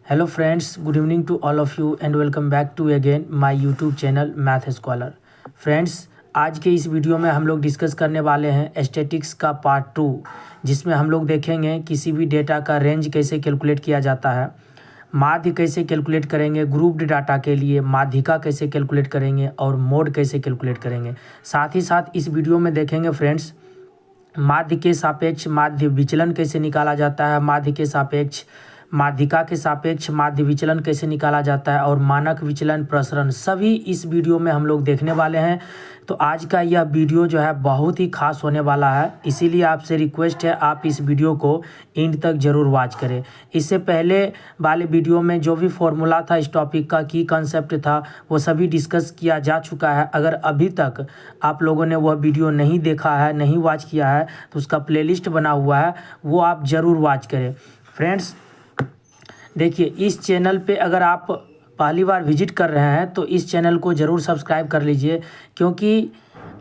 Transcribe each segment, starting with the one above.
Hello friends, good evening to all of you and welcome back to again my YouTube channel Math Scholar. Friends, आज के इस video में हम लोग discuss करने वाले हैं स्टैटिक्स का पार्ट 2, जिसमें हम लोग देखेंगे किसी भी डेटा का रेंज कैसे कैलकुलेट किया जाता है, माध्य कैसे कैलकुलेट करेंगे, ग्रुप्ड डाटा के लिए माध्यिका कैसे कैलकुलेट करेंगे और मोड कैसे कैलकुलेट करेंगे। साथ ही साथ इस वीडियो में देखेंगे फ्रेंड्स, माध्य के सापेक्ष माध्य विचलन कैसे निकाला जाता है, माध्य के सापेक्ष माध्यिका के सापेक्ष माध्य विचलन कैसे निकाला जाता है और मानक विचलन प्रसरण, सभी इस वीडियो में हम लोग देखने वाले हैं। तो आज का यह वीडियो जो है बहुत ही खास होने वाला है, इसीलिए आपसे रिक्वेस्ट है आप इस वीडियो को एंड तक ज़रूर वॉच करें। इससे पहले वाले वीडियो में जो भी फॉर्मूला था, इस टॉपिक का की कंसेप्ट था, वो सभी डिस्कस किया जा चुका है। अगर अभी तक आप लोगों ने वह वीडियो नहीं देखा है, नहीं वॉच किया है, तो उसका प्लेलिस्ट बना हुआ है, वो आप ज़रूर वॉच करें। फ्रेंड्स देखिए, इस चैनल पे अगर आप पहली बार विजिट कर रहे हैं तो इस चैनल को ज़रूर सब्सक्राइब कर लीजिए, क्योंकि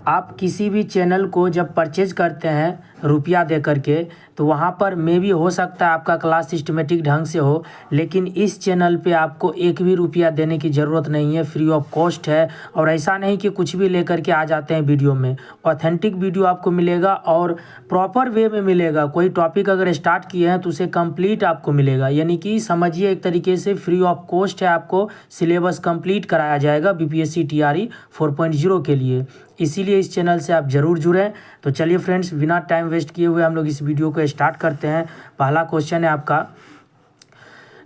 आप किसी भी चैनल को जब परचेज करते हैं रुपया दे करके, तो वहाँ पर मे भी हो सकता है आपका क्लास सिस्टमेटिक ढंग से हो, लेकिन इस चैनल पे आपको एक भी रुपया देने की ज़रूरत नहीं है, फ्री ऑफ कॉस्ट है। और ऐसा नहीं कि कुछ भी लेकर के आ जाते हैं वीडियो में, ऑथेंटिक वीडियो आपको मिलेगा और प्रॉपर वे में मिलेगा। कोई टॉपिक अगर स्टार्ट किए हैं तो उसे कंप्लीट आपको मिलेगा, यानी कि समझिए एक तरीके से फ्री ऑफ कॉस्ट है, आपको सिलेबस कंप्लीट कराया जाएगा बीपीएससी टीआरई 4.0 के लिए। इसीलिए इस चैनल से आप ज़रूर जुड़ें। तो चलिए फ्रेंड्स, बिना टाइम वेस्ट किए हुए हम लोग इस वीडियो को स्टार्ट करते हैं। पहला क्वेश्चन है आपका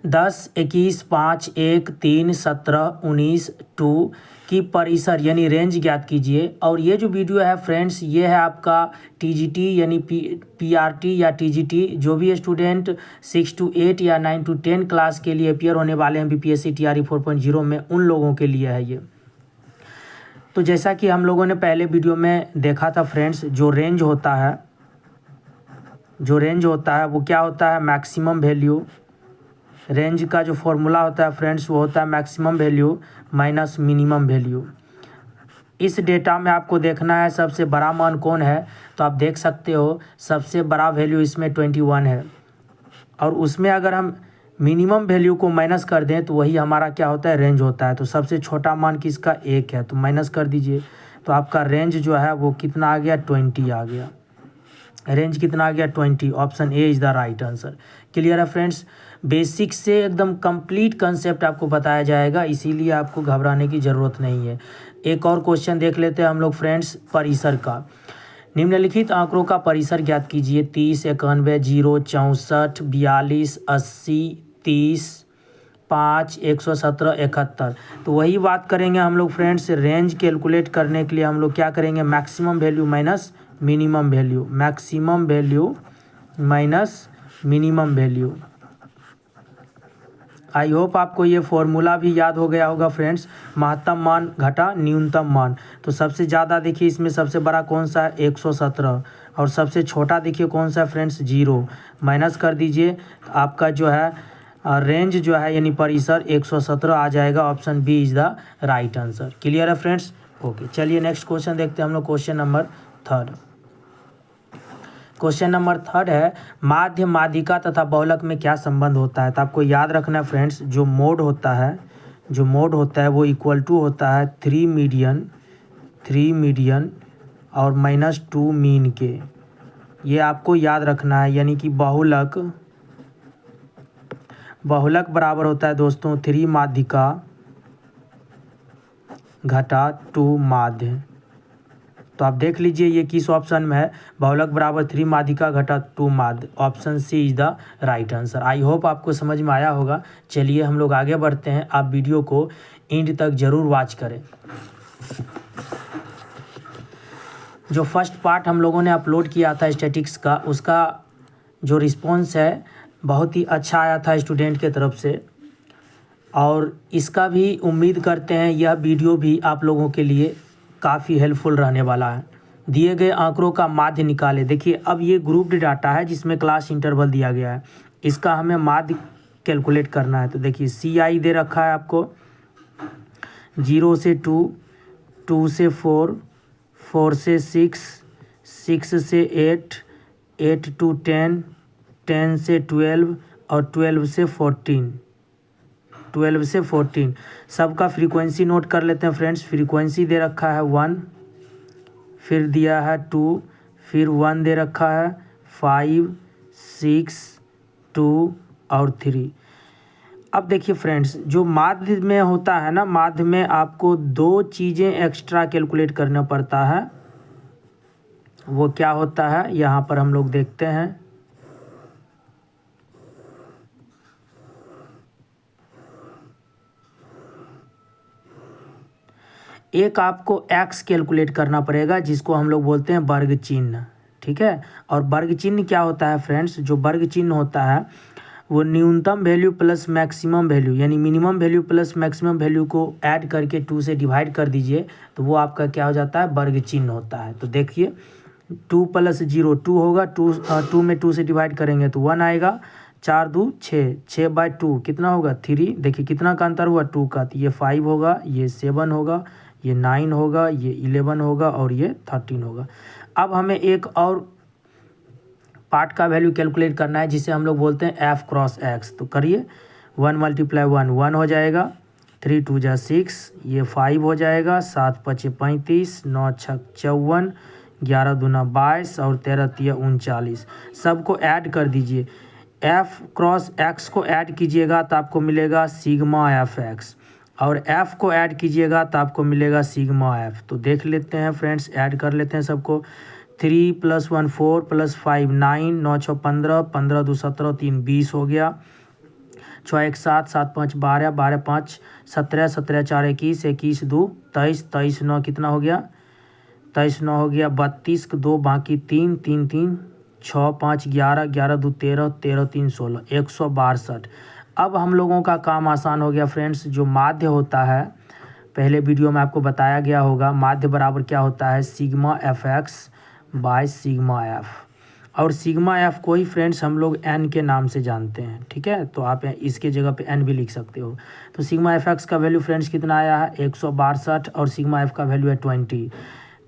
10, 21, 5, 1, 3, 17, 19, 2 की परिसर यानी रेंज ज्ञात कीजिए। और ये जो वीडियो है फ्रेंड्स, ये है आपका टीजीटी यानी पीआरटी या टीजीटी, जो भी स्टूडेंट 6 to 8 या 9 to 10 क्लास के लिए अपियर होने वाले हैं बीपीएससी टीआरई 4.0 में, उन लोगों के लिए है ये। तो जैसा कि हम लोगों ने पहले वीडियो में देखा था फ्रेंड्स, जो रेंज होता है वो क्या होता है, मैक्सिमम वैल्यू। रेंज का जो फॉर्मूला होता है फ्रेंड्स, वो होता है maximum value minus minimum value. इस डेटा में आपको देखना है सबसे बड़ा मान कौन है, तो आप देख सकते हो सबसे बड़ा वैल्यू इसमें 21 है, और उसमें अगर हम मिनिमम वैल्यू को माइनस कर दें तो वही हमारा क्या होता है, रेंज होता है। तो सबसे छोटा मान किसका, 1 है, तो माइनस कर दीजिए, तो आपका रेंज जो है वो कितना आ गया, 20 आ गया। रेंज कितना आ गया, 20। Option A is the right answer. Clear है फ्रेंड्स, बेसिक से एकदम कंप्लीट कंसेप्ट आपको बताया जाएगा, इसीलिए आपको घबराने की ज़रूरत नहीं है। एक और क्वेश्चन देख लेते हैं हम लोग फ्रेंड्स, परिसर का। निम्नलिखित आंकड़ों का परिसर ज्ञात कीजिए। 30, 91, 0, 64, 42, 80, 30, 5, 117, 71। तो वही बात करेंगे हम लोग फ्रेंड्स, रेंज कैलकुलेट करने के लिए हम लोग क्या करेंगे, maximum value minus minimum value, maximum value minus minimum value. आई होप आपको ये फॉर्मूला भी याद हो गया होगा फ्रेंड्स, महत्तम मान घटा न्यूनतम मान। तो सबसे ज़्यादा देखिए इसमें सबसे बड़ा कौन सा है, 117, और सबसे छोटा देखिए कौन सा है फ्रेंड्स, 0। माइनस कर दीजिए, आपका जो है रेंज जो है यानी परिसर 117 आ जाएगा। Option B is the right answer. Clear है फ्रेंड्स, ओके। चलिए नेक्स्ट क्वेश्चन देखते हैं हम लोग, क्वेश्चन नंबर 3। क्वेश्चन नंबर 3 है, माध्य माध्यिका तथा बहुलक में क्या संबंध होता है। तो आपको याद रखना है फ्रेंड्स, जो मोड होता है वो इक्वल टू होता है 3 मीडियन और -2 मीन के। ये आपको याद रखना है, यानी कि बहुलक बराबर होता है दोस्तों 3 माध्यिका घटा 2 माध्य। तो आप देख लीजिए ये किस ऑप्शन में है, बहुलक बराबर 3 माध्यिका घटा 2 माध्य। Option C is the right answer. I hope आपको समझ में आया होगा। चलिए हम लोग आगे बढ़ते हैं, आप वीडियो को एंड तक ज़रूर वॉच करें। जो फर्स्ट पार्ट हम लोगों ने अपलोड किया था स्टैटिक्स का, उसका जो रिस्पॉन्स है बहुत ही अच्छा आया था स्टूडेंट के तरफ से, और इसका भी उम्मीद करते हैं यह वीडियो भी आप लोगों के लिए काफ़ी हेल्पफुल रहने वाला है। दिए गए आंकड़ों का माध्य निकाले। देखिए अब ये ग्रुप्ड डाटा है जिसमें क्लास इंटरवल दिया गया है, इसका हमें माध्य कैलकुलेट करना है। तो देखिए CI दे रखा है आपको 0 से 2, 2 से 4, 4 से 6, 6 से 8, 8 to 10, 10 से 12 और 12 से 14। 12 से 14। सबका फ्रीक्वेंसी नोट कर लेते हैं फ्रेंड्स। फ्रीक्वेंसी दे रखा है 1, फिर दिया है 2, फिर 1 दे रखा है, 5, 6, 2 और 3। अब देखिए फ्रेंड्स, जो माध्य में होता है ना, माध्य में आपको 2 चीज़ें एक्स्ट्रा कैलकुलेट करना पड़ता है। वो क्या होता है यहाँ पर हम लोग देखते हैं। एक आपको x कैलकुलेट करना पड़ेगा, जिसको हम लोग बोलते हैं वर्ग चिन्ह, ठीक है। और वर्ग चिन्ह क्या होता है फ्रेंड्स, जो वर्ग चिन्ह होता है वो न्यूनतम वैल्यू प्लस मैक्सिमम वैल्यू, यानी minimum value plus maximum value को ऐड करके 2 से डिवाइड कर दीजिए, तो वो आपका क्या हो जाता है, वर्ग चिन्ह होता है। तो देखिए 2 + 0 2 होगा, 2 में 2 से डिवाइड करेंगे तो 1 आएगा, 4 2 6, 6/2 कितना होगा 3। देखिए कितना का अंतर हुआ 2 का, तो ये 5 होगा, ये 7 होगा, ये 9 होगा, ये 11 होगा और ये 13 होगा। अब हमें एक और पार्ट का वैल्यू कैलकुलेट करना है, जिसे हम लोग बोलते हैं f क्रॉस x। तो करिए 1 × 1 1 हो जाएगा, 3 2 जा 6, ये 5 हो जाएगा, 7 5 35, 9 6 54, 11 दूना 22 और 13 3 39। सबको ऐड कर दीजिए। f क्रॉस x को ऐड कीजिएगा तो आपको मिलेगा सिग्मा fx, और f को ऐड कीजिएगा तो आपको मिलेगा सिग्मा f। तो देख लेते हैं फ्रेंड्स, ऐड कर लेते हैं सबको। 3 + 1 4 + 5 9, 9 6 15, 15 2 17, 3 20 हो गया, 6 1 7, 7 5 12, 12 5 17, 17 4 21, 21 2 23, 23 9 कितना हो गया, 23 9 हो गया 32, 2 बाकी 3 3 3 6 5 11, 11 2 13, 13 3 16, 162। अब हम लोगों का काम आसान हो गया फ्रेंड्स। जो माध्य होता है, पहले वीडियो में आपको बताया गया होगा, माध्य बराबर क्या होता है, sigma fx by sigma f। और सिग्मा f को ही फ्रेंड्स हम लोग n के नाम से जानते हैं, ठीक है। तो आप इसके जगह पे n भी लिख सकते हो। तो सिग्मा fx का वैल्यू फ्रेंड्स कितना आया है 162, और सिग्मा f का वैल्यू है 20।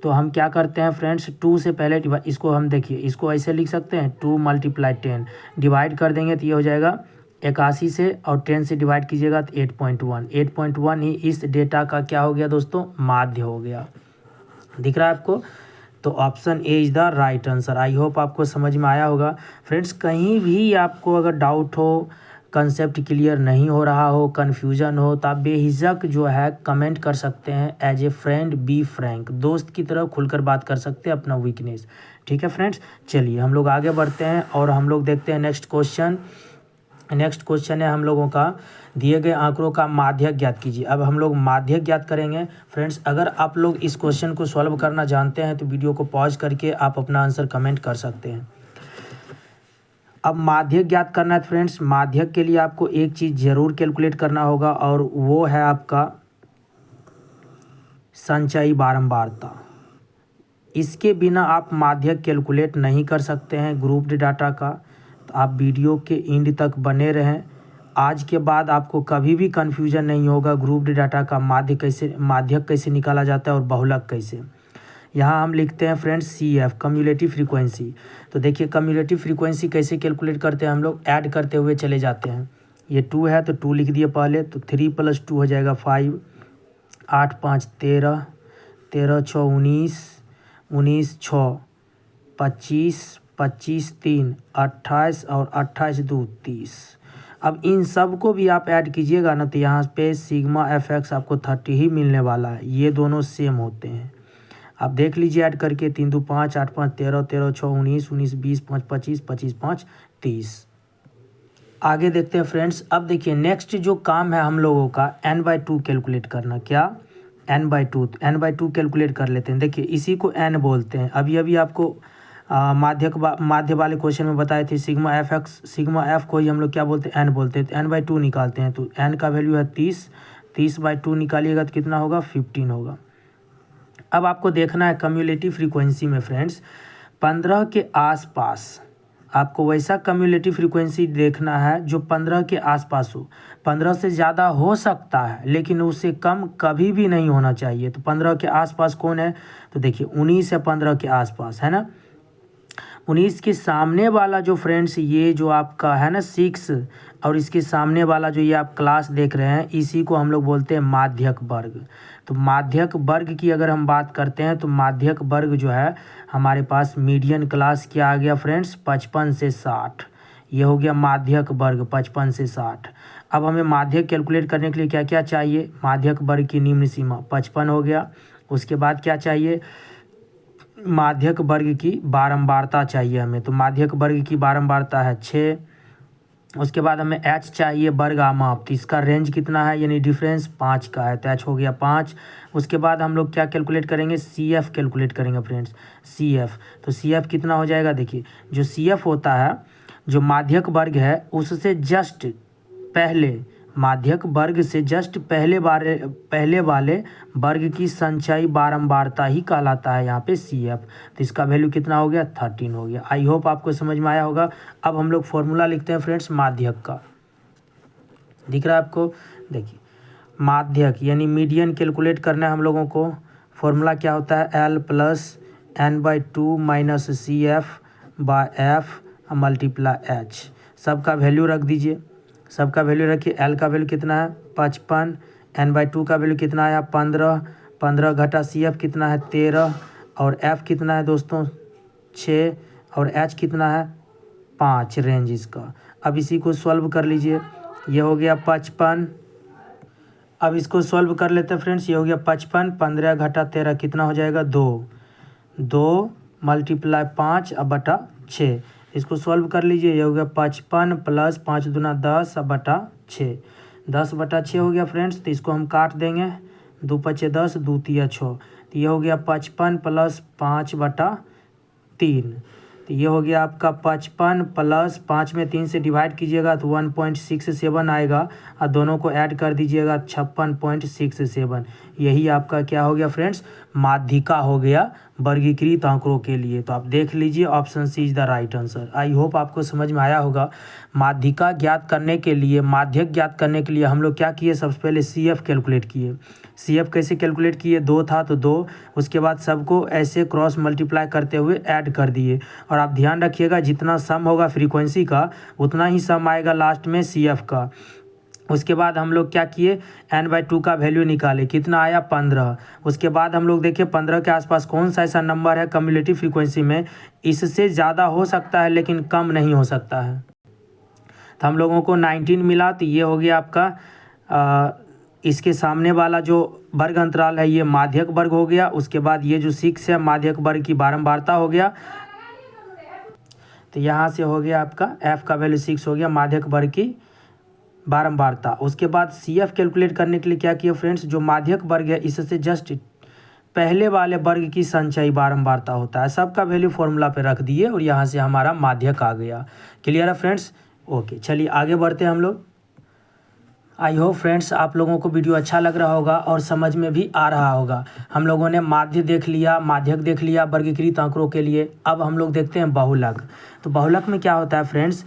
तो हम क्या करते हैं फ्रेंड्स, 2 से पहले इसको हम देखिए, इसको ऐसे लिख सकते हैं 2 × 10 डिवाइड कर देंगे तो ये हो जाएगा 81 से, और 10 से डिवाइड कीजिएगा तो 8.1। 8.1 ही इस डेटा का क्या हो गया दोस्तों, माध्य हो गया। दिख रहा है आपको। तो option A is the right answer. I hope आपको समझ में आया होगा फ्रेंड्स। कहीं भी आपको अगर डाउट हो, कंसेप्ट क्लियर नहीं हो रहा हो, कन्फ्यूजन हो, तो आप बेहिचक जो है कमेंट कर सकते हैं। As a friend be frank, दोस्त की तरह खुलकर बात कर सकते हैं अपना वीकनेस, ठीक है फ्रेंड्स। चलिए हम लोग आगे बढ़ते हैं और हम लोग देखते हैं नेक्स्ट क्वेश्चन। नेक्स्ट क्वेश्चन है हम लोगों का, दिए गए आंकड़ों का माध्य ज्ञात कीजिए। अब हम लोग माध्य ज्ञात करेंगे फ्रेंड्स। अगर आप लोग इस क्वेश्चन को सॉल्व करना जानते हैं तो वीडियो को पॉज करके आप अपना आंसर कमेंट कर सकते हैं। अब माध्य ज्ञात करना है फ्रेंड्स। माध्य के लिए आपको एक चीज़ ज़रूर कैलकुलेट करना होगा, और वो है आपका संचयी बारंबारता। इसके बिना आप माध्य कैलकुलेट नहीं कर सकते हैं ग्रुप्ड डाटा का। तो आप वीडियो के एंड तक बने रहें। आज के बाद आपको कभी भी कन्फ्यूजन नहीं होगा ग्रुप्ड डाटा का माध्य कैसे निकाला जाता है और बहुलक कैसे। यहाँ हम लिखते हैं फ्रेंड्स CF कम्युलेटिव फ्रीक्वेंसी। तो देखिए कम्युलेटिव फ्रीक्वेंसी कैसे कैलकुलेट करते हैं हम लोग, ऐड करते हुए चले जाते हैं। ये 2 है तो 2 लिख दिए पहले, तो 3 + 2 हो जाएगा 5, 8 5 13, 13 6 19, 19 6 25, 25 3 28 और 28 2 30। अब इन सब को भी आप ऐड कीजिएगा ना, तो यहाँ पे सिग्मा fx आपको 30 ही मिलने वाला है। ये दोनों सेम होते हैं, आप देख लीजिए ऐड करके। 3 2 5, 8 5 13, 13 6 19, 19 20, 5 25, 25 5 30। आगे देखते हैं फ्रेंड्स। अब देखिए नेक्स्ट जो काम है हम लोगों का n/2 कैलकुलेट करना। क्या n/2, n/2 कैलकुलेट कर लेते हैं। देखिए इसी को n बोलते हैं। अभी आपको माध्य वाले क्वेश्चन में बताए थे सिग्मा f को ही हम लोग क्या बोलते हैं, n बोलते हैं। तो n/2 निकालते हैं, तो n का वैल्यू है 30, 30/2 निकालिएगा तो कितना होगा 15 होगा। अब आपको देखना है कम्युलेटिव फ्रीक्वेंसी में फ्रेंड्स 15 के आसपास आपको वैसा कम्युलेटिव फ्रीक्वेंसी देखना है जो 15 के आसपास हो। 15 से ज़्यादा हो सकता है लेकिन उससे कम कभी भी नहीं होना चाहिए। तो 15 के आसपास कौन है, तो देखिए 19 से 15 के आसपास है ना। 19 के सामने वाला जो फ्रेंड्स ये जो आपका है ना 6 और इसके सामने वाला जो ये आप क्लास देख रहे हैं इसी को हम लोग बोलते हैं माध्यक वर्ग। तो माध्यक वर्ग की अगर हम बात करते हैं तो माध्यक वर्ग जो है हमारे पास मीडियन क्लास क्या आ गया फ्रेंड्स 55 से 60। ये हो गया माध्यक वर्ग 55 से 60। अब हमें माध्यक कैलकुलेट करने के लिए क्या क्या चाहिए, माध्यक वर्ग की निम्न सीमा 55 हो गया। उसके बाद क्या चाहिए, माध्यक वर्ग की बारंबारता चाहिए हमें, तो माध्यक वर्ग की बारंबारता है 6। उसके बाद हमें एच चाहिए वर्ग आमाप, तो इसका रेंज कितना है यानी डिफरेंस 5 का है, तो एच हो गया 5। उसके बाद हम लोग क्या कैलकुलेट करेंगे, सी एफ कैलकुलेट करेंगे फ्रेंड्स, सी एफ। तो सी एफ कितना हो जाएगा, देखिए जो सी एफ होता है जो माध्यक वर्ग है उससे जस्ट पहले, माध्यक वर्ग से जस्ट पहले वाले वर्ग की संचयी बारंबारता ही कहलाता है यहाँ पे सी एफ। तो इसका वैल्यू कितना हो गया 13 हो गया। आई होप आपको समझ में आया होगा। अब हम लोग फॉर्मूला लिखते हैं फ्रेंड्स माध्यक का, दिख रहा है आपको, देखिए माध्यक यानी मीडियन कैलकुलेट करना है हम लोगों को। फॉर्मूला क्या होता है, L plus n/2 minus C F by F multiply H. सबका वैल्यू रख दीजिए, सबका वैल्यू रखिए। एल का वैल्यू कितना है 55, n/2 का वैल्यू कितना आया 15, 15 घटा सी एफ कितना है 13 और एफ कितना है दोस्तों 6 और एच कितना है 5 रेंज इसका। अब इसी को सॉल्व कर लीजिए, ये हो गया 55। अब इसको सॉल्व कर लेते हैं फ्रेंड्स, ये हो गया 55, 15 घटा 13 कितना हो जाएगा 2 मल्टीप्लाई 5 अब बटा 6। इसको सॉल्व कर लीजिए, ये हो गया 55 प्लस 5 दूना 10 अब बटा 6, 10 बटा 6 हो गया फ्रेंड्स। तो इसको हम काट देंगे, 2 पचे 10, 2 तिया 6, तो ये हो गया 55 प्लस 5 बटा 3। तो ये हो गया आपका 55 प्लस 5 में 3 से डिवाइड कीजिएगा तो 1.67 आएगा और दोनों को ऐड कर दीजिएगा 56.67। यही आपका क्या हो गया फ्रेंड्स, माध्यिका हो गया वर्गीकृत आंकड़ों के लिए। तो आप देख लीजिए option C is the right answer. I hope आपको समझ में आया होगा। माध्यिका ज्ञात करने के लिए, माध्यक ज्ञात करने के लिए हम लोग क्या किए, सबसे पहले सी एफ कैलकुलेट किए। सी एफ कैसे कैलकुलेट किए, 2 था तो 2, उसके बाद सबको ऐसे क्रॉस मल्टीप्लाई करते हुए ऐड कर दिए। और आप ध्यान रखिएगा जितना सम होगा फ्रीक्वेंसी का उतना ही सम आएगा लास्ट में सी एफ का। उसके बाद हम लोग क्या किए, n/2 का वैल्यू निकाले, कितना आया 15। उसके बाद हम लोग देखें 15 के आसपास कौन सा ऐसा नंबर है कम्युलेटिव फ्रीक्वेंसी में इससे ज़्यादा हो सकता है लेकिन कम नहीं हो सकता है। तो हम लोगों को 19 मिला, तो ये हो गया आपका इसके सामने वाला जो वर्ग अंतराल है ये माध्यक वर्ग हो गया। उसके बाद ये जो 6 है माध्यक वर्ग की बारंबारता हो गया, तो यहाँ से हो गया आपका f का वैल्यू 6 हो गया माध्यक वर्ग की बारंबारता। उसके बाद सी एफ कैलकुलेट करने के लिए क्या किया फ्रेंड्स, जो माध्यक वर्ग है इससे जस्ट पहले वाले वर्ग की संचयी बारंबारता होता है, सबका वैल्यू फॉर्मूला पे रख दिए और यहाँ से हमारा माध्यक आ गया। क्लियर है फ्रेंड्स, ओके चलिए आगे बढ़ते हैं हम लोग। आई होप फ्रेंड्स आप लोगों को वीडियो अच्छा लग रहा होगा और समझ में भी आ रहा होगा। हम लोगों ने माध्य देख लिया, माध्यक देख लिया वर्गीकृत आंकड़ों के लिए। अब हम लोग देखते हैं बहुलक। तो बहुलक में क्या होता है फ्रेंड्स,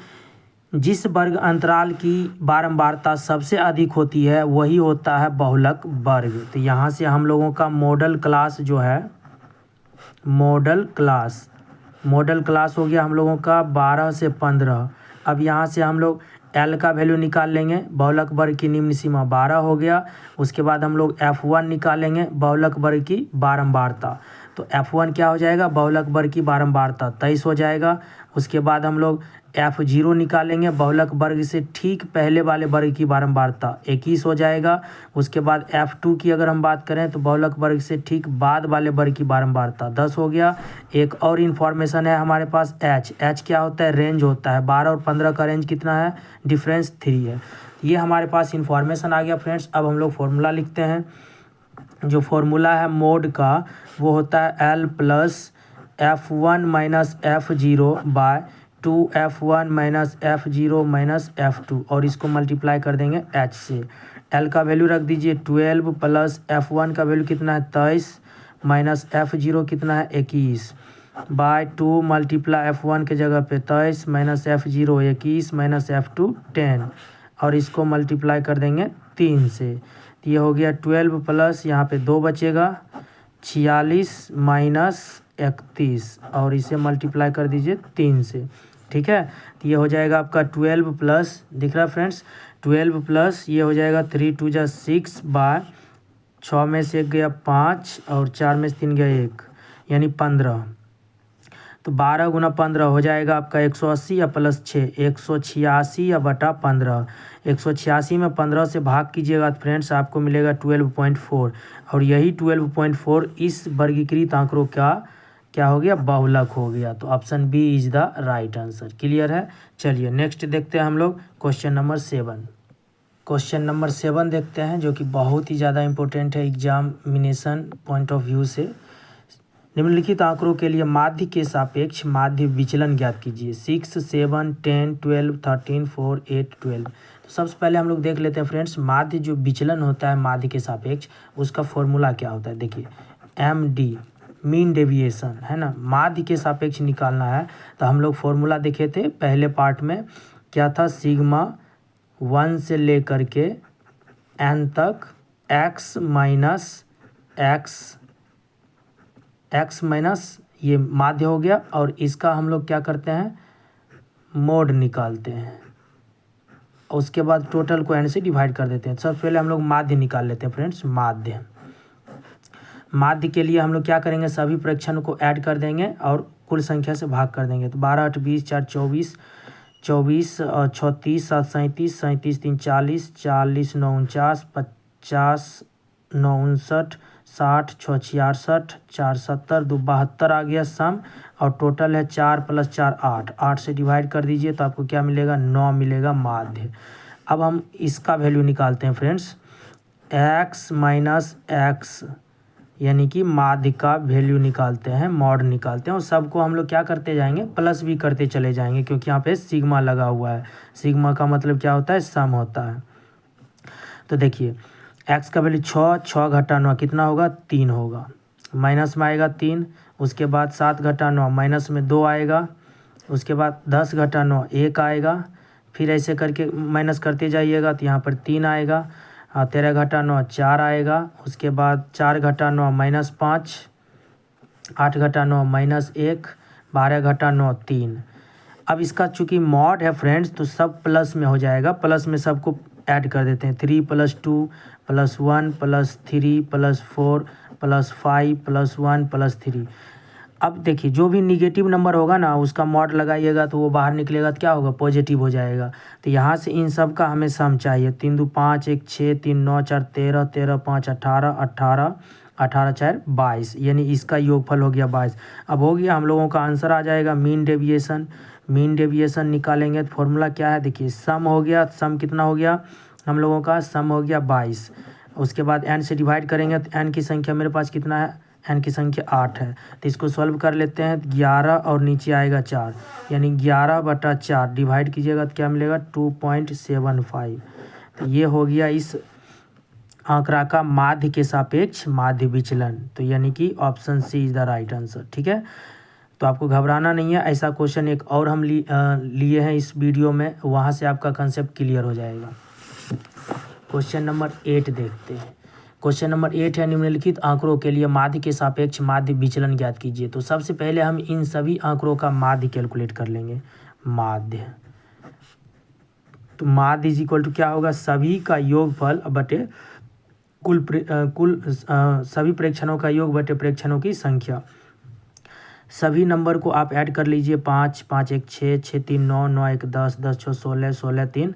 जिस वर्ग अंतराल की बारंबारता सबसे अधिक होती है वही होता है बहुलक वर्ग। तो यहाँ से हम लोगों का मॉडल क्लास जो है, मॉडल क्लास हो गया हम लोगों का 12 से 15। अब यहाँ से हम लोग एल का वैल्यू निकाल लेंगे, बहुलक वर्ग की निम्न सीमा 12 हो गया। उसके बाद हम लोग F1 निकालेंगे, बहुलक वर्ग की बारंबारता। तो F1 क्या हो जाएगा, बहुलक वर्ग की बारंबारता 23 हो जाएगा। उसके बाद हम लोग F0 निकालेंगे, बहुलक वर्ग से ठीक पहले वाले वर्ग की बारंबारता 21 हो जाएगा। उसके बाद F2 की अगर हम बात करें तो बहुलक वर्ग से ठीक बाद वाले वर्ग की बारंबारता 10 हो गया। एक और इन्फॉर्मेशन है हमारे पास H क्या होता है, रेंज होता है। 12 और 15 का रेंज कितना है, डिफरेंस 3 है। ये हमारे पास इन्फॉर्मेशन आ गया फ्रेंड्स। अब हम लोग फॉर्मूला लिखते हैं। जो फॉर्मूला है मोड का वो होता है L plus F1 minus F0 by 2F1 minus F0 minus F2 और इसको मल्टीप्लाई कर देंगे H से। L का वैल्यू रख दीजिए 12 प्लस F1 का वैल्यू कितना है 23 माइनस F0 कितना है 21 बाय 2 मल्टीप्लाई F1 के जगह पे 23 माइनस F0 21 माइनस F2 10 और इसको मल्टीप्लाई कर देंगे 3 से। तो ये हो गया 12 प्लस यहाँ पे 2 बचेगा 46 माइनस 31 और इसे मल्टीप्लाई कर दीजिए 3 से, ठीक है। तो ये हो जाएगा आपका 12 प्लस, दिख रहा है फ्रेंड्स, 12 प्लस ये हो जाएगा 3 2 जा 6 बार 6 में से 1 गया 5 और 4 में से 3 गया 1 यानी 15। तो 12 गुना 15 हो जाएगा आपका 180 या प्लस 6 186 या बटा 15। 186 में 15 से भाग कीजिएगा तो फ्रेंड्स आपको मिलेगा 12.4 और यही 12.4 इस वर्गीकृत आंकड़ों का क्या हो गया, बहुलक हो गया। तो option B is the right answer. Clear है। चलिए नेक्स्ट देखते हैं हम लोग क्वेश्चन नंबर 7। क्वेश्चन नंबर 7 देखते हैं जो कि बहुत ही ज़्यादा इंपॉर्टेंट है एग्जामिनेशन पॉइंट ऑफ व्यू से। निम्नलिखित आंकड़ों के लिए माध्य के सापेक्ष माध्य विचलन ज्ञात कीजिए। 6 7 10 12 13 4 8 12। तो सबसे पहले हम लोग देख लेते हैं फ्रेंड्स, माध्य जो विचलन होता है माध्य के सापेक्ष उसका फॉर्मूला क्या होता है। देखिए MD मीन डेविएशन है ना, माध्य के सापेक्ष निकालना है तो हम लोग फॉर्मूला देखे थे पहले पार्ट में, क्या था, सिग्मा 1 से लेकर के n तक x माइनस ये माध्य हो गया और इसका हम लोग क्या करते हैं, मोड निकालते हैं। उसके बाद टोटल को n से डिवाइड कर देते हैं। सबसे पहले हम लोग माध्य निकाल लेते हैं फ्रेंड्स। माध्य के लिए हम लोग क्या करेंगे, सभी प्रेक्षणों को ऐड कर देंगे और कुल संख्या से भाग कर देंगे। तो 12 8 20 4 24 24 36 7 37 37 3 40 40 9 49 50 9 59 60 6 66 4 70 2 72 आ गया सम और टोटल है 4 + 4 8। 8 से डिवाइड कर दीजिए तो आपको क्या मिलेगा, 9 मिलेगा माध्य। अब हम इसका वैल्यू निकालते हैं फ्रेंड्स, x माइनस एक्स यानी कि माध्य का वैल्यू निकालते हैं, मॉड निकालते हैं और सबको हम लोग क्या करते जाएंगे, प्लस भी करते चले जाएंगे क्योंकि यहाँ पे सिग्मा लगा हुआ है। सिग्मा का मतलब क्या होता है, सम होता है। तो देखिए x का वैल्यू 6 घटा 9 कितना होगा, 3 होगा। माइनस में आएगा 3, उसके बाद 7 घटा 9 माइनस में 2 आएगा, उसके बाद 10 घटा 9 1 आएगा, फिर ऐसे करके माइनस करते जाइएगा तो यहाँ पर 3 आएगा। 13 घटा 9 4 आएगा, उसके बाद 4 घटा 9 -5, 8 घटा 9 -1, 12 घटा 9 3। अब इसका चूँकि मॉड है फ्रेंड्स तो सब प्लस में हो जाएगा, प्लस में सबको ऐड कर देते हैं। 3 + 2 + 1 + 3 + 4 + 5 + 1 + 3। अब देखिए जो भी निगेटिव नंबर होगा ना उसका मॉड लगाइएगा तो वो बाहर निकलेगा तो क्या होगा, पॉजिटिव हो जाएगा। तो यहाँ से इन सब का हमें सम चाहिए। 3 2 5 1 6 3 9 4 13 13 5 18 18 18 4 22 यानी इसका योगफल हो गया 22। अब हो गया, हम लोगों का आंसर आ जाएगा मीन डेविएशन। मीन डेविएशन निकालेंगे तो फॉर्मूला क्या है, देखिए सम हो गया, सम कितना हो गया हम लोगों का, सम हो गया 22। उसके बाद n से डिवाइड करेंगे तो n की संख्या मेरे पास कितना है, n की संख्या 8 है। तो इसको सॉल्व कर लेते हैं, 11 और नीचे आएगा 4 यानी 11/4 डिवाइड कीजिएगा तो क्या मिलेगा, 2.75। तो ये हो गया इस आंकड़ा का माध्य के सापेक्ष माध्य विचलन। तो यानी कि option C is the right answer. ठीक है, तो आपको घबराना नहीं है, ऐसा क्वेश्चन एक और हम लिए हैं इस वीडियो में, वहाँ से आपका कंसेप्ट क्लियर हो जाएगा। क्वेश्चन नंबर 8 देखते हैं। क्वेश्चन नंबर 8 है, निम्नलिखित आंकड़ों के लिए माध्य के सापेक्ष माध्य विचलन ज्ञात कीजिए। तो सबसे पहले हम इन सभी आंकड़ों का माध्य कैलकुलेट कर लेंगे। माध्य, तो माध्य इज इक्वल टू क्या होगा, सभी का योगफल बटे कुल सभी प्रेक्षणों का योग बटे प्रेक्षणों की संख्या। सभी नंबर को आप ऐड कर लीजिए, 5 5 1 6 6 3 9 9 1 10 10 6 16 16 3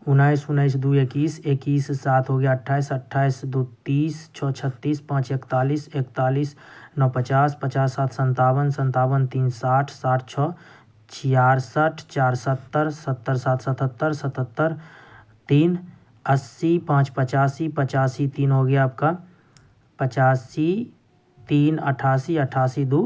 19 19 2 21 21 7 हो गया 28 28 2 30 6 36 5 41 41 9 50 50 7 57 57 3 60 60 6 66 4 70 70 7 77 77 3 80 5 85 85 3 हो गया आपका 85 3 88 88 2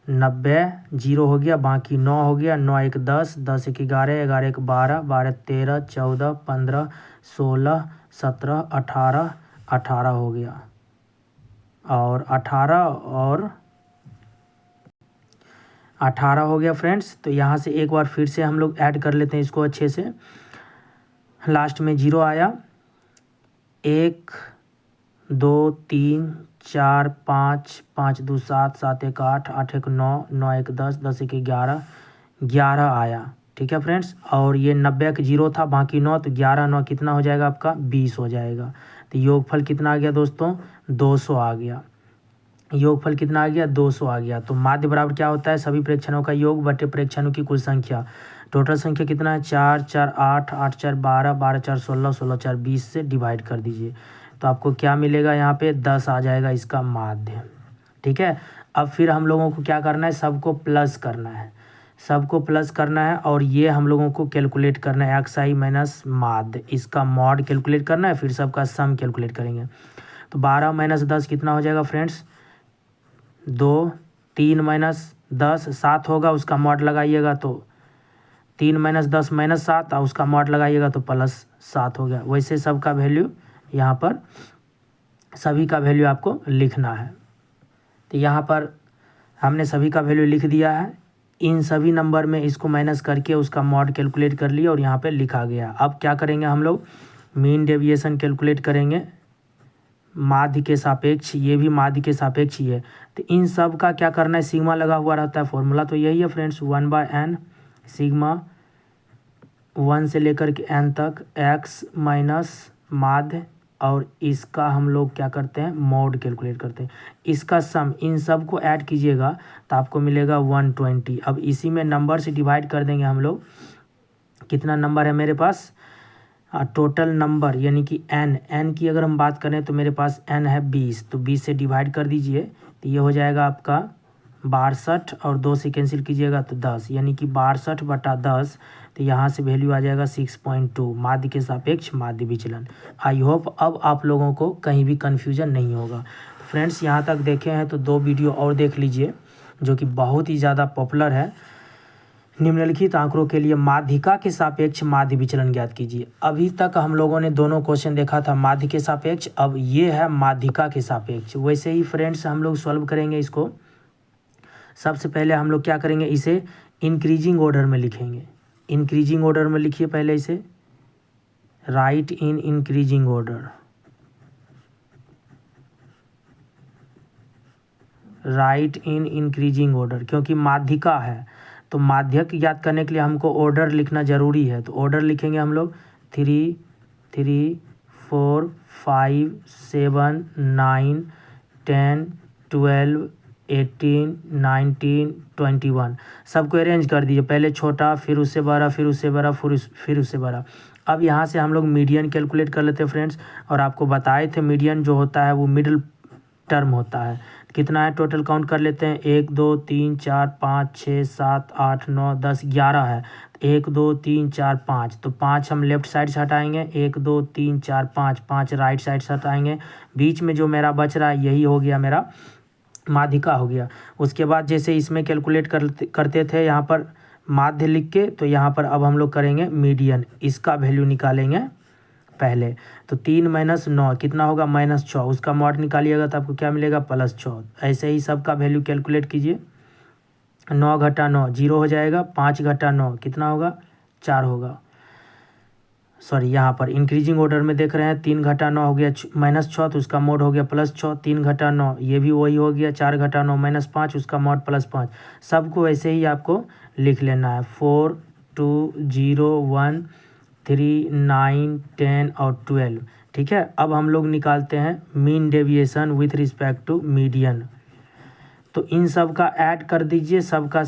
90 0 हो गया, बाकी 9 हो गया, 9 1 10 10 1 11 11 1 12 12 13 14 15 16 17 18 18 हो गया और 18 हो गया फ्रेंड्स। तो यहाँ से एक बार फिर से हम लोग ऐड कर लेते हैं इसको अच्छे से। लास्ट में 0 आया, 1 2 3 4 5 5 2 7 7 1 8 8 1 9 9 1 10 10 1 11 11 आया। ठीक है फ्रेंड्स, और ये 90 का 0 था, बाकी 9, तो 11 9 कितना हो जाएगा आपका 20 हो जाएगा। तो योगफल कितना आ गया दोस्तों 200 आ गया। योगफल कितना आ गया 200 आ गया। तो माध्य बराबर क्या होता है सभी प्रेक्षणों का योग बटे प्रेक्षणों की कुल संख्या। टोटल संख्या कितना है 4 4 8 8 4 12 12 4 16 16 4 20 से डिवाइड कर दीजिए, तो आपको क्या मिलेगा यहाँ पे 10 आ जाएगा इसका माध्य। ठीक है, अब फिर हम लोगों को क्या करना है, सबको प्लस करना है, सबको प्लस करना है, और ये हम लोगों को कैलकुलेट करना है एक्स आई माइनस माध्य, इसका मॉड कैलकुलेट करना है, फिर सबका सम कैलकुलेट करेंगे। तो 12 माइनस 10 कितना हो जाएगा फ्रेंड्स 2, 3 माइनस 10 7 होगा, उसका मॉड लगाइएगा तो 3 माइनस 10 माइनस 7, और उसका मॉड लगाइएगा तो प्लस 7 हो गया। वैसे सबका वैल्यू यहाँ पर सभी का वैल्यू आपको लिखना है। तो यहाँ पर हमने सभी का वैल्यू लिख दिया है, इन सभी नंबर में इसको माइनस करके उसका मॉड कैलकुलेट कर लिया और यहाँ पे लिखा गया। अब क्या करेंगे हम लोग मीन डेविएशन कैलकुलेट करेंगे माध्य के सापेक्ष, ये भी माध्य के सापेक्ष ही है। तो इन सब का क्या करना है, सिग्मा लगा हुआ रहता है, फॉर्मूला तो यही है फ्रेंड्स 1/n सिग्मा 1 से लेकर के n तक x माइनस माध्य, और इसका हम लोग क्या करते हैं मॉड कैलकुलेट करते हैं। इसका सम इन सब को ऐड कीजिएगा तो आपको मिलेगा 120। अब इसी में नंबर से डिवाइड कर देंगे हम लोग, कितना नंबर है मेरे पास टोटल नंबर यानी कि n की अगर हम बात करें तो मेरे पास n है 20, तो 20 से डिवाइड कर दीजिए तो ये हो जाएगा आपका 62, और 2 से कैंसिल कीजिएगा तो 10, यानी कि 62/10। तो यहाँ से वैल्यू आ जाएगा 6.2 माध्य के सापेक्ष माध्य विचलन। आई होप अब आप लोगों को कहीं भी कन्फ्यूजन नहीं होगा। फ्रेंड्स यहाँ तक देखे हैं तो 2 वीडियो और देख लीजिए जो कि बहुत ही ज़्यादा पॉपुलर है। निम्नलिखित आंकड़ों के लिए माध्यिका के सापेक्ष माध्य विचलन ज्ञात कीजिए। अभी तक हम लोगों ने दोनों क्वेश्चन देखा था माध्य के सापेक्ष, अब ये है माध्यिका के सापेक्ष। वैसे ही फ्रेंड्स हम लोग सॉल्व करेंगे इसको। सबसे पहले हम लोग क्या करेंगे, इसे इंक्रीजिंग ऑर्डर में लिखेंगे। इंक्रीजिंग ऑर्डर में लिखिए पहले इसे, right in increasing order, right in increasing order, क्योंकि माध्यिका है तो माध्यक याद करने के लिए हमको ऑर्डर लिखना ज़रूरी है। तो ऑर्डर लिखेंगे हम लोग 3 3 4 5 7 9 10 12 18 19 21, सबको अरेंज कर दीजिए, पहले छोटा फिर उससे बड़ा फिर उससे बड़ा फिर उससे बड़ा। अब यहाँ से हम लोग मीडियन कैलकुलेट कर लेते हैं फ्रेंड्स, और आपको बताए थे मीडियन जो होता है वो मिडिल टर्म होता है। कितना है टोटल काउंट कर लेते हैं, 1 2 3 4 5 6 7 8 9 10 11 है। 1 2 3 4 5, तो 5 हम लेफ्ट साइड से हटाएंगे, 1 2 3 4 5 5 राइट साइड से हटाएंगे। बीच में जो मेरा बच रहा है यही हो गया मेरा माध्यिका हो गया। उसके बाद जैसे इसमें कैलकुलेट करते थे यहाँ पर माध्य लिख के, तो यहाँ पर अब हम लोग करेंगे मीडियन, इसका वैल्यू निकालेंगे पहले। तो 3 माइनस 9 कितना होगा -6, उसका मॉड निकालिएगा तो आपको क्या मिलेगा +6। ऐसे ही सबका वैल्यू कैलकुलेट कीजिए। 9 घटा 9 0 हो जाएगा, 5 घटा 9 कितना होगा 4 होगा। सॉरी यहाँ पर इंक्रीजिंग ऑर्डर में देख रहे हैं 3 घटा 9 हो गया -6, तो उसका मोड हो गया +6। 3 घटा 9 ये भी वही हो गया, 4 घटा 9 -5, उसका मोड +5। सबको ऐसे ही आपको लिख लेना है 4 2 0 1 3 9 10 और 12। ठीक है, अब हम लोग निकालते हैं mean deviation with respect to median. तो इन सब का ऐड कर दीजिए, सबका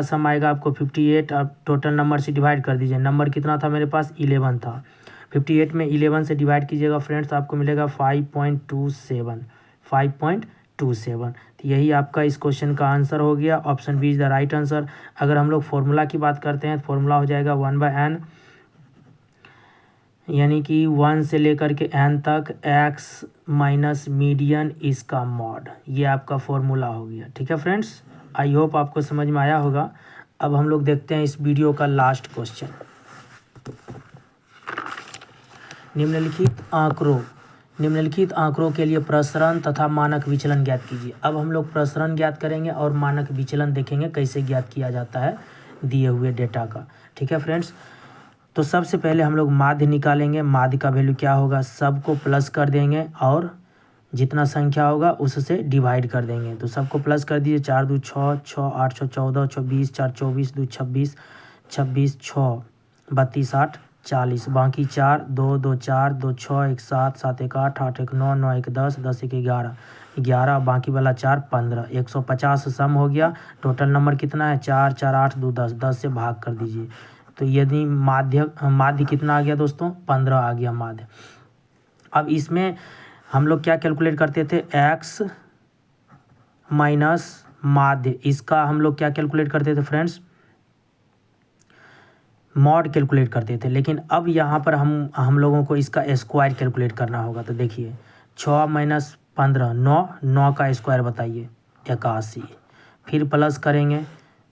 सम आएगा आपको 58। अब टोटल नंबर से डिवाइड कर दीजिए, नंबर कितना था मेरे पास 11 था, 58 में 11 से डिवाइड कीजिएगा फ्रेंड्स तो आपको मिलेगा 5.27। तो यही आपका इस क्वेश्चन का आंसर हो गया, option B is the right answer. अगर हम लोग फॉर्मूला की बात करते हैं तो फॉर्मूला हो जाएगा 1/n, यानी कि 1 से लेकर के n तक x माइनस मीडियन इसका मॉड, ये आपका फॉर्मूला हो गया। ठीक है फ्रेंड्स, आई होप आपको समझ में आया होगा। अब हम लोग देखते हैं इस वीडियो का लास्ट क्वेश्चन। निम्नलिखित आंकड़ों के लिए प्रसरण तथा मानक विचलन ज्ञात कीजिए। अब हम लोग प्रसरण ज्ञात करेंगे और मानक विचलन देखेंगे कैसे ज्ञात किया जाता है दिए हुए डेटा का। ठीक है फ्रेंड्स, तो सबसे पहले हम लोग माध्य निकालेंगे। माध्य का वैल्यू क्या होगा, सबको प्लस कर देंगे और जितना संख्या होगा उससे डिवाइड कर देंगे। तो सबको प्लस कर दीजिए, 4 दूनी 6, 6 8 6 14, 24 4 24, 2 26, 26 6 32 8 40, बाकी 4 2 2 4 2 6 1 7 7 1 8 8 1 9 9 1 10 10 1 11 11, बाकी वाला 4 15, 150 सम हो गया। टोटल नंबर कितना है? 4 4 8 2 10, 10 से भाग कर दीजिए। तो यदि माध्य कितना आ गया दोस्तों? 15 आ गया माध्य। अब इसमें हम लोग क्या कैलकुलेट करते थे? x माइनस माध्य, इसका हम लोग क्या कैलकुलेट करते थे फ्रेंड्स? मॉड कैलकुलेट करते थे। लेकिन अब यहाँ पर हम लोगों को इसका स्क्वायर कैलकुलेट करना होगा। तो देखिए 6 माइनस 15 9, 9 का स्क्वायर बताइए? 81। फिर प्लस करेंगे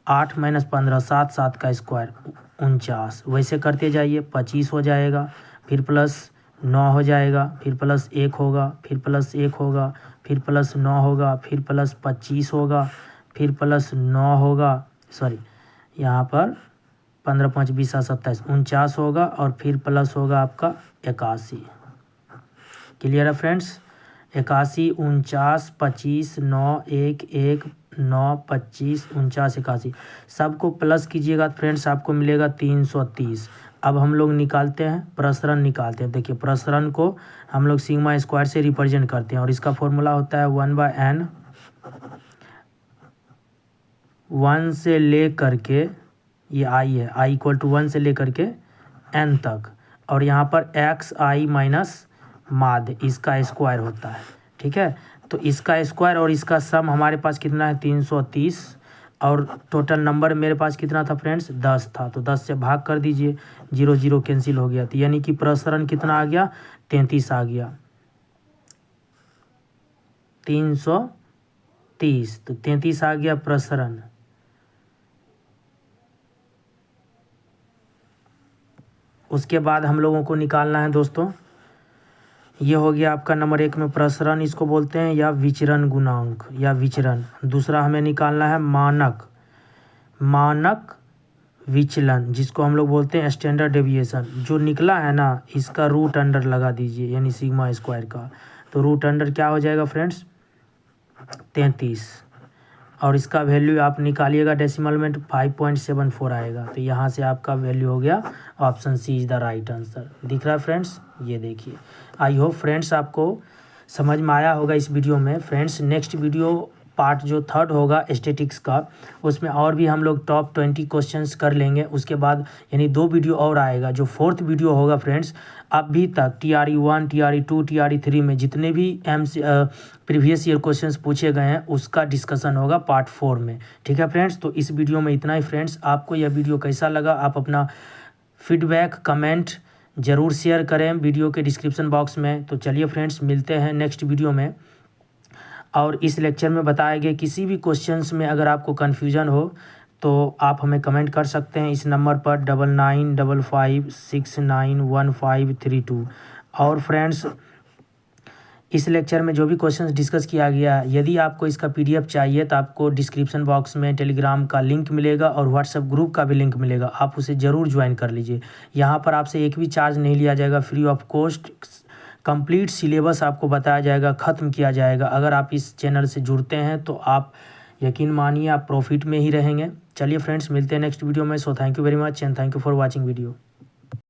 8 माइनस 15 7, 7 का स्क्वायर 49। वैसे करते जाइए, 25 हो जाएगा। फिर प्लस 9 हो जाएगा, फिर प्लस 1 होगा, फिर प्लस 1 होगा, फिर प्लस 9 होगा, फिर प्लस 25 होगा, फिर प्लस 9 होगा, सॉरी यहाँ पर 15 5 20 27 49 होगा, और फिर प्लस होगा आपका 81। क्लियर है फ्रेंड्स? 81 49 25 9 1 1 9 25 49 81, सबको प्लस कीजिएगा फ्रेंड्स, आपको मिलेगा 330। अब हम लोग निकालते हैं, प्रसरण निकालते हैं। देखिए प्रसरण को हम लोग सिग्मा स्क्वायर से रिप्रेजेंट करते हैं, और इसका फॉर्मूला होता है 1/n, 1 से ले करके ये i है, i इक्वल टू 1 से ले करके n तक, और यहाँ पर एक्स आई माइनस माध्य, इसका स्क्वायर होता है। ठीक है, तो इसका स्क्वायर और इसका सम हमारे पास कितना है? 330, और टोटल नंबर मेरे पास कितना था फ्रेंड्स? 10 था। तो 10 से भाग कर दीजिए, 0 0 कैंसिल हो गया। तो यानी कि प्रसरण कितना आ गया? 33 आ गया, 330। तो 33 आ गया प्रसरण। उसके बाद हम लोगों को निकालना है दोस्तों, ये हो गया आपका नंबर 1 में प्रसरण, इसको बोलते हैं, या विचरण गुणांक या विचरण। दूसरा हमें निकालना है मानक, मानक विचलन, जिसको हम लोग बोलते हैं स्टैंडर्ड डेविएशन। जो निकला है ना, इसका रूट अंडर लगा दीजिए, यानी सिग्मा स्क्वायर का। तो रूट अंडर क्या हो जाएगा फ्रेंड्स? 33, और इसका वैल्यू आप निकालिएगा डेसिमल में, 5.74 आएगा। तो यहाँ से आपका वैल्यू हो गया, option C is the right answer. दिख रहा है फ्रेंड्स? ये देखिए, आई होप फ्रेंड्स आपको समझ में आया होगा इस वीडियो में। फ्रेंड्स नेक्स्ट वीडियो पार्ट जो 3rd होगा स्टैटिक्स का, उसमें और भी हम लोग टॉप 20 क्वेश्चंस कर लेंगे। उसके बाद यानी 2 वीडियो और आएगा। जो 4th वीडियो होगा फ्रेंड्स, अभी तक TRE 1 TRE 2 TRE 3 में जितने भी प्रीवियस ईयर क्वेश्चंस पूछे गए हैं, उसका डिस्कशन होगा पार्ट 4 में। ठीक है फ्रेंड्स, तो इस वीडियो में इतना ही। फ्रेंड्स आपको यह वीडियो कैसा लगा, आप अपना फीडबैक कमेंट ज़रूर शेयर करें वीडियो के डिस्क्रिप्शन बॉक्स में। तो चलिए फ्रेंड्स, मिलते हैं नेक्स्ट वीडियो में। और इस लेक्चर में बताए गए किसी भी क्वेश्चंस में अगर आपको कन्फ्यूजन हो तो आप हमें कमेंट कर सकते हैं इस नंबर पर 9955691532। और फ्रेंड्स इस लेक्चर में जो भी क्वेश्चंस डिस्कस किया गया है, यदि आपको इसका PDF चाहिए तो आपको डिस्क्रिप्शन बॉक्स में टेलीग्राम का लिंक मिलेगा और व्हाट्सएप ग्रुप का भी लिंक मिलेगा, आप उसे ज़रूर ज्वाइन कर लीजिए। यहाँ पर आपसे एक भी चार्ज नहीं लिया जाएगा, free of cost complete syllabus आपको बताया जाएगा, ख़त्म किया जाएगा। अगर आप इस चैनल से जुड़ते हैं तो आप यकीन मानिए आप प्रॉफिट में ही रहेंगे। चलिए फ्रेंड्स, मिलते हैं नेक्स्ट वीडियो में। So thank you very much and thank you for watching video.